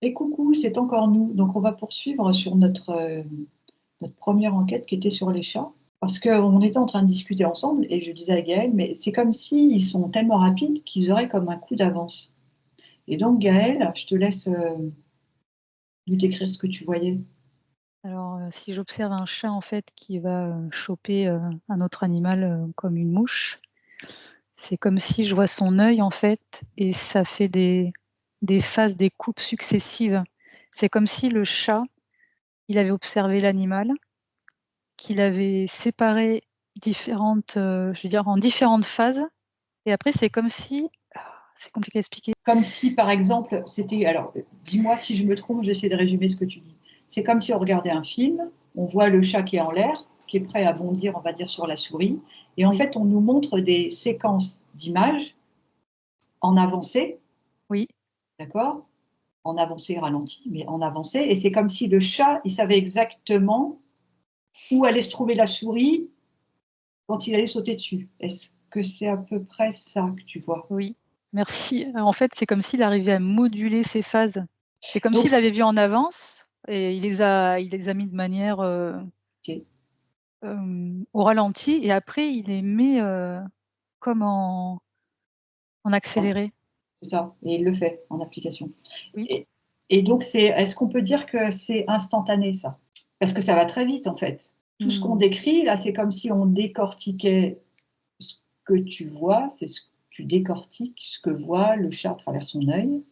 Et coucou, c'est encore nous. Donc, on va poursuivre sur notre première enquête qui était sur les chats. Parce qu'on était en train de discuter ensemble et je disais à Gaël, mais c'est comme s'ils sont tellement rapides qu'ils auraient comme un coup d'avance. Et donc, Gaël, je te laisse nous décrire ce que tu voyais. Alors, si j'observe un chat, en fait, qui va, choper, un autre animal, comme une mouche, c'est comme si je vois son œil, en fait, et ça fait des phases, des coupes successives. C'est comme si le chat, il avait observé l'animal, qu'il avait séparé différentes, je veux dire, en différentes phases, et après c'est comme si c'est compliqué à expliquer. Comme si, par exemple, c'était. Alors, dis-moi si je me trompe, j'essaie de résumer ce que tu dis. C'est comme si on regardait un film, on voit le chat qui est en l'air, qui est prêt à bondir, on va dire, sur la souris, et en Oui, fait, on nous montre des séquences d'images en avancée, oui, d'accord? En avancée, ralenti, mais en avancée. Et c'est comme si le chat, il savait exactement où allait se trouver la souris quand il allait sauter dessus. Est-ce que c'est à peu près ça que tu vois? oui, merci. En fait, c'est comme s'il arrivait à moduler ses phases. C'est comme Donc, s'il avait vu en avance et il les a mis de manière, ok, au ralenti, et après il les met, comme en accéléré. c'est ça, et il le fait en application. Oui, Et, et donc, est-ce qu'on peut dire que c'est instantané, ça? Parce que ça va très vite, en fait. Tout ce qu'on mmh, décrit, là, c'est comme si on décortiquait ce que tu vois, c'est ce que tu décortiques ce que voit le chat à travers son œil.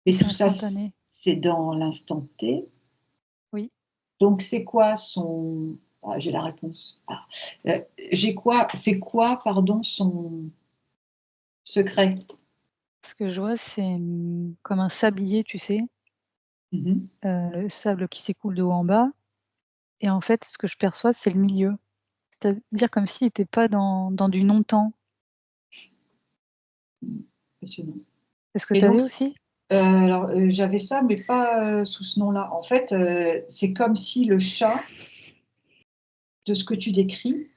et Et c'est tout ça, instantané. c'est dans l'instant T. Oui, Donc, c'est quoi son. Ah, j'ai la réponse. Euh, j'ai quoi. C'est quoi, pardon, son secret? ce que je vois, c'est, comme un sablier, tu sais? Mhm. Le sable qui s'écoule de haut en bas, et en fait, ce que je perçois, c'est le milieu. C'est-à-dire comme s'il était pas dans du non-temps. Passionnant. Est-ce que Et tu donc, avais aussi? alors, j'avais ça, mais pas sous ce nom-là. En fait, c'est comme si le chat, de ce que tu décris,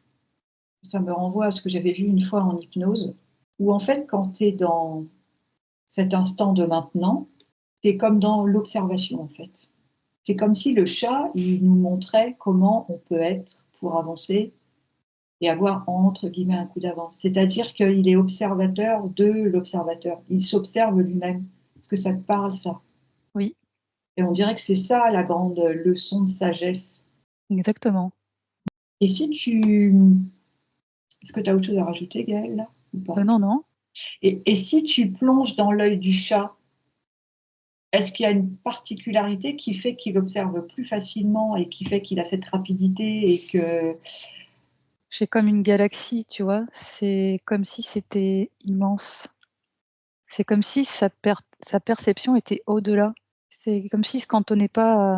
ça me renvoie à ce que j'avais vu une fois en hypnose, où en fait, quand tu es dans cet instant de maintenant, tu es comme dans l'observation, en fait. C'est comme si le chat, il nous montrait comment on peut être pour avancer et avoir, entre guillemets, un coup d'avance. C'est-à-dire qu'il est observateur de l'observateur. Il s'observe lui-même. Est-ce que ça te parle, ça? Oui, Et on dirait que c'est ça la grande leçon de sagesse. exactement. Et si tu... Est-ce que tu as autre chose à rajouter, Gaëlle, là, ou pas? Non, non. Et si tu plonges dans l'œil du chat, est-ce qu'il y a une particularité qui fait qu'il observe plus facilement et qui fait qu'il a cette rapidité et que... J'ai comme une galaxie, tu vois? C'est comme si c'était immense. C'est comme si sa perception était au-delà. C'est comme s'il se cantonnait pas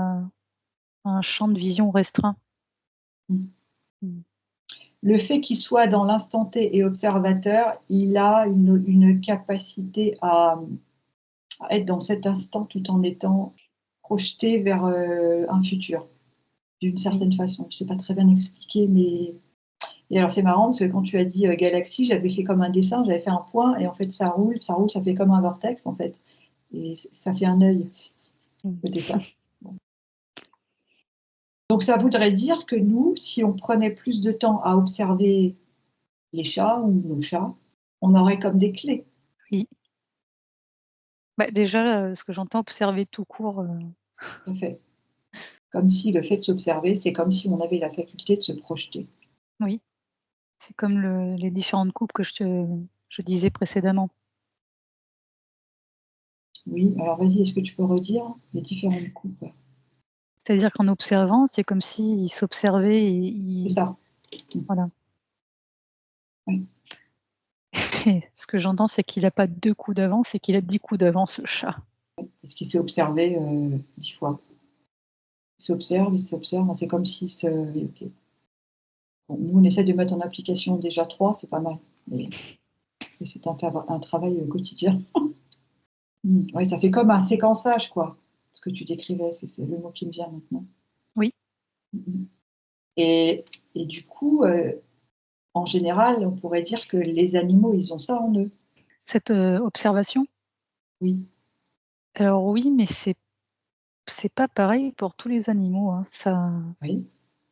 à un champ de vision restreint. Mmh. Le fait qu'il soit dans l'instant T et observateur, il a une capacité à être dans cet instant tout en étant projeté vers un futur, d'une Oui, certaine façon. Je ne sais pas très bien expliquer, mais... Et alors c'est marrant parce que quand tu as dit galaxie, j'avais fait comme un dessin, j'avais fait un point, et en fait ça roule, ça fait comme un vortex en fait. Et ça fait un œil mmh. au départ. Bon. Donc ça voudrait dire que nous, si on prenait plus de temps à observer les chats ou nos chats, on aurait comme des clés. Oui. Bah, déjà, ce que j'entends, observer tout court, Tout à fait. Comme si le fait de s'observer, c'est comme si on avait la faculté de se projeter. oui, c'est comme les différentes coupes que je disais précédemment. Oui, alors vas-y, est-ce que tu peux redire les différentes coupes? C'est-à-dire qu'en observant, c'est comme s'il s'observait et C'est il ça. voilà. Oui. Et ce que j'entends, c'est qu'il a pas 2 coups d'avance, c'est qu'il a 10 coups d'avance, le chat. Parce qu'il s'est observé 10 fois. Il s'observe, c'est comme si... oui, ok. Bon, nous, on essaie de mettre en application déjà 3, c'est pas mal. Mais c'est un travail quotidien. Ouais, ça fait comme un séquençage, quoi. Ce que tu décrivais, c'est le mot qui me vient maintenant. Oui, Mm. Et du coup, en général, on pourrait dire que les animaux, ils ont ça en eux. cette, observation? Oui. Alors oui, mais c'est c'est pas pareil pour tous les animaux, hein. Ça Oui,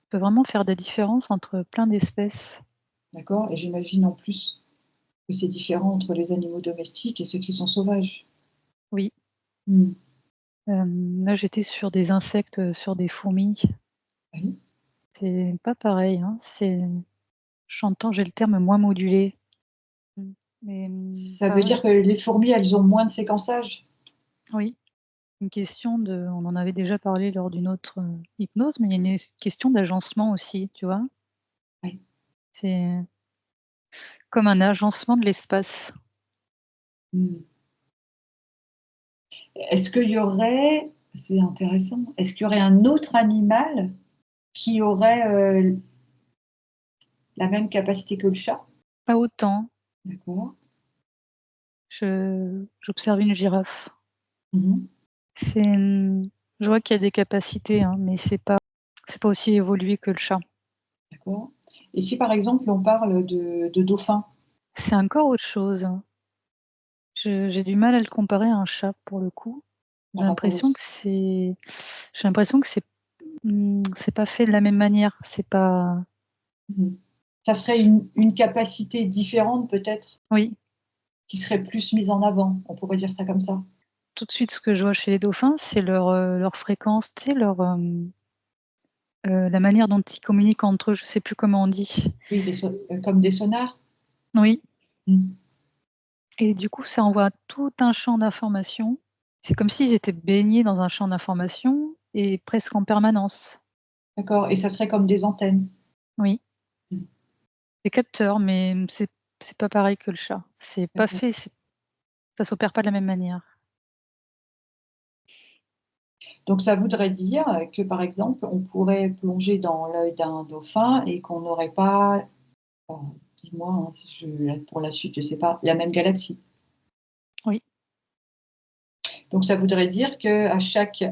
peut vraiment faire des différences entre plein d'espèces. d'accord, et j'imagine en plus que c'est différent entre les animaux domestiques et ceux qui sont sauvages. Oui, Mmh. là, j'étais sur des insectes, sur des fourmis. Oui. C'est pas pareil, hein. J'entends, j'ai le terme moins modulé. Mmh. Mais, Ça veut pareil dire que les fourmis, elles ont moins de séquençage? oui, une question de on en avait déjà parlé lors d'une autre, hypnose, mais il y a une question d'agencement aussi, tu vois? Oui. C'est comme un agencement de l'espace. Mmh. Est-ce qu'il y aurait c'est intéressant, est-ce qu'il y aurait un autre animal qui aurait, la même capacité que le chat? Pas autant. D'accord. J'observe une girafe. Mmh mh. C'est, je vois qu'il y a des capacités, hein, mais c'est pas aussi évolué que le chat. D'accord, et si par exemple on parle de dauphins? C'est encore autre chose. J'ai du mal à le comparer à un chat pour le coup. J'ai Par rapport au l'impression que s c'est j'ai l'impression que c'est pas fait de la même manière. C'est pas Mmh. Ça serait une capacité différente peut-être, oui, qui serait plus mise en avant, on pourrait dire ça comme ça? tout de suite ce que je vois chez les dauphins, c'est leur fréquence, tu sais la manière dont ils communiquent entre eux, je sais plus comment on dit. Oui, comme des sonars? Oui Mmh. et du coup, ça envoie tout un champ d'informations. C'est comme s'ils étaient baignés dans un champ d'informations et presque en permanence. D'accord, et ça serait comme des antennes? Oui, Mmh. des capteurs, mais c'est pas pareil que le chat. C'est pas D'accord. fait, ça s'opère pas de la même manière. Donc ça voudrait dire que, par exemple, on pourrait plonger dans l'œil d'un dauphin et qu'on n'aurait pas, dis-moi, hein, si pour la suite, je sais pas, la même galaxie. Oui, Donc ça voudrait dire qu'à chaque,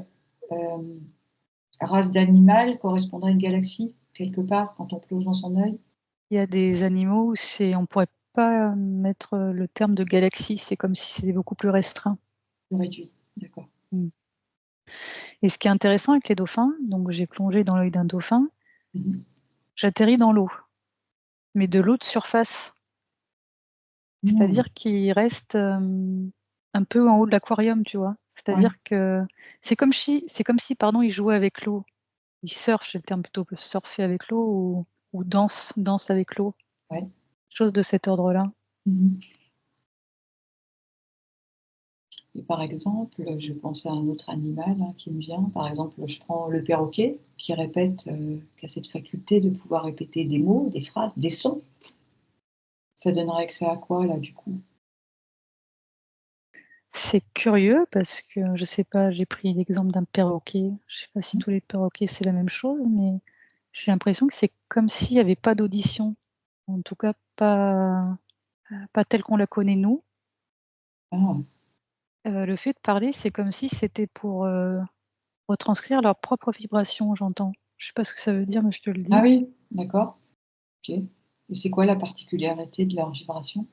race d'animal correspondrait à une galaxie, quelque part, quand on plonge dans son œil? il y a des animaux où on pourrait pas mettre, le terme de galaxie, c'est comme si c'était beaucoup plus restreint. Plus réduit, d'accord. Mmh et ce qui est intéressant avec les dauphins, donc j'ai plongé dans l'œil d'un dauphin, Mmh mh. j'atterris dans l'eau, mais de l'eau de surface. Mmh. C'est-à-dire qu'il reste, un peu en haut de l'aquarium, tu vois? Ouais, C'est-à-dire que c'est comme si, pardon, il jouait avec l'eau. Il surfe, c'est le terme plutôt, surfer avec l'eau ou danse avec l'eau, ouais. chose de cet ordre-là. Mmh mh, et par exemple, je pense à un autre animal, hein, qui me vient. Par exemple, je prends le perroquet qui a cette faculté de pouvoir répéter des mots, des phrases, des sons. Ça donnerait accès à quoi là, du coup? C'est curieux parce que je sais pas, j'ai pris l'exemple d'un perroquet. Je sais pas si Mmh. tous les perroquets c'est la même chose, mais j'ai l'impression que c'est comme s'il y avait pas d'audition. En tout cas pas telle qu'on la connaît nous. Ah. Le fait de parler, c'est comme si c'était pour, retranscrire leurs propres vibrations, j'entends. Je sais pas ce que ça veut dire, mais je te le Ah dis. oui, d'accord, OK, et c'est quoi la particularité de leur vibration?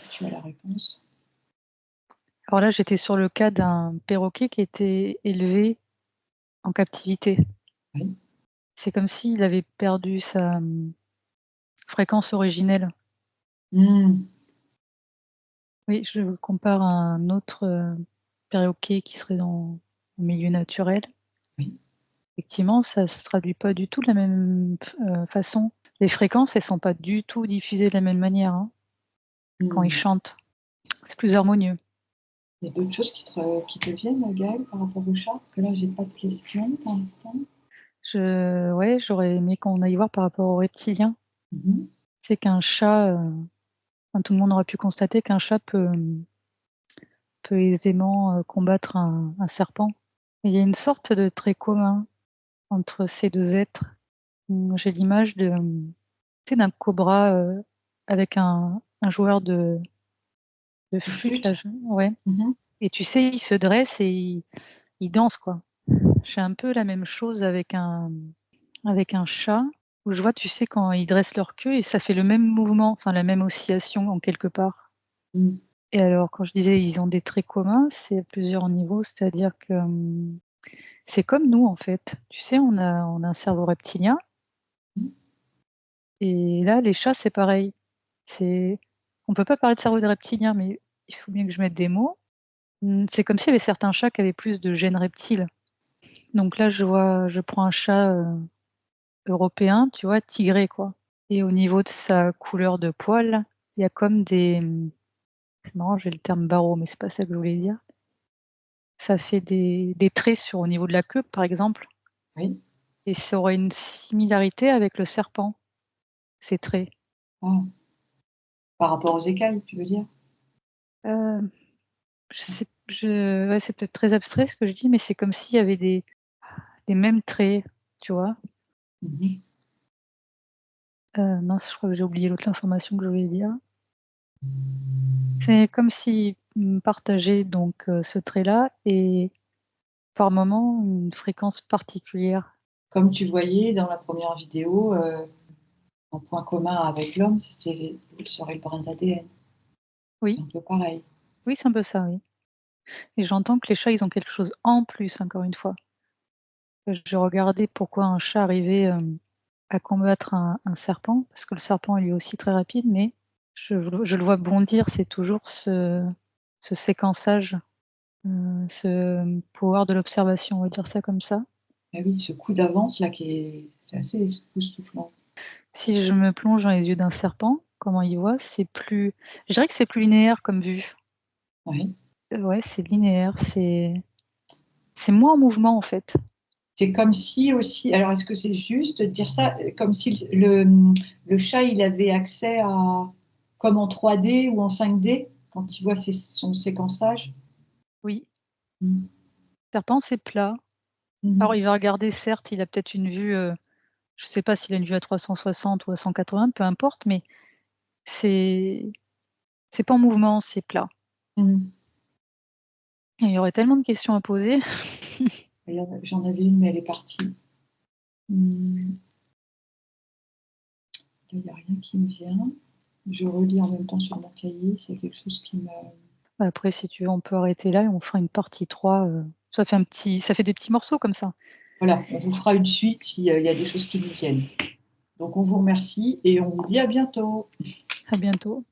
Si tu as la réponse? Alors là, j'étais sur le cas d'un perroquet qui était élevé en captivité. Oui. C'est comme s'il avait perdu sa, fréquence originelle. Mmh. Oui, je le compare à un autre, perroquet qui serait dans le milieu naturel. Oui. Effectivement, ça se traduit pas du tout de la même façon. Les fréquences, elles sont pas du tout diffusées de la même manière, hein, quand ils Mmh. chantent. C'est plus harmonieux. Il y a d'autres choses qui te viennent, Gaëlle, par rapport au chat? Parce que là, j'ai pas de questions pour l'instant. Ouais, j'aurais aimé qu'on aille voir par rapport aux reptiliens. Mmh mh. C'est qu'un chat, enfin, tout le monde aurait pu constater qu'un chat peut aisément, combattre un serpent. Et il y a une sorte de trait commun entre ces 2 êtres. J'ai l'image tu sais, d'un cobra, avec un joueur de De flûte là, flûte? je ouais Mmh mh. et tu sais, il se dresse et il danse, quoi. J'ai un peu la même chose avec un chat où je vois, tu sais, quand ils dressent leur queue et ça fait le même mouvement, enfin la même oscillation en quelque part. Mmh. Et alors, quand je disais ils ont des traits communs, c'est à plusieurs niveaux, c'est-à-dire que c'est comme nous en fait. Tu sais, on a un cerveau reptilien, Mmh. et là, les chats, c'est pareil. C'est On peut pas parler de cerveau de reptilien, mais il faut bien que je mette des mots. C'est comme s'il y avait certains chats qui avaient plus de gènes reptiles. Donc là, je prends un chat, européen, tu vois, tigré quoi, et au niveau de sa couleur de poil, il y a comme c'est marrant, j'ai le terme barreau, mais c'est pas ça que je voulais dire. Ça fait des traits sur au niveau de la queue, par exemple, Oui. et ça aurait une similarité avec le serpent, ces traits. Ah. Par rapport aux écailles, tu veux dire? Heu, ouais, c'est peut-être très abstrait ce que je dis, mais c'est comme s'il y avait des mêmes traits, tu vois? Mmh. Mince, je crois que j'ai oublié l'autre information que je voulais dire. C'est comme s'ils, partageaient donc ce trait-là, et par moment une fréquence particulière. Comme tu voyais dans la première vidéo, un point commun avec l'homme, serait le brin d'ADN. C'est Oui, un peu pareil. oui, c'est un peu ça, oui, et j'entends que les chats, ils ont quelque chose en plus, encore une fois. J'ai regardé pourquoi un chat arrivait, à combattre un serpent, parce que le serpent est lui aussi très rapide, mais je le vois bondir, c'est toujours ce séquençage, ce pouvoir de l'observation, on va dire ça comme ça. Ah oui, ce coup d'avance là c'est assez époustouflant. Si je me plonge dans les yeux d'un serpent, comment il voit, je dirais que c'est plus linéaire comme vue. Oui. Ouais, c'est linéaire, c'est moins en mouvement, en fait. C'est comme si aussi, alors est-ce que c'est juste de dire ça? Comme si le chat, il avait accès à, comme en 3D ou en 5D quand il voit son séquençage? Oui, Mmh. serpent, c'est plat. Mmh Alors mh. il va regarder, certes, il a peut-être une vue, je sais pas s'il a une vue à 360 ou à 180, peu importe, mais c'est c'est pas en mouvement, c'est plat. Mmh. Et il y aurait tellement de questions à poser. J'en avais une, mais elle est partie. Mmh, là, il y a rien qui me vient. Je relis en même temps sur mon cahier, s'il y a quelque chose qui me Après, si tu veux, on peut arrêter là et on fera une partie 3. Ça fait des petits morceaux comme ça. voilà, on vous fera une suite s'il y a des choses qui nous viennent. Donc on vous remercie et on vous dit à bientôt. À bientôt.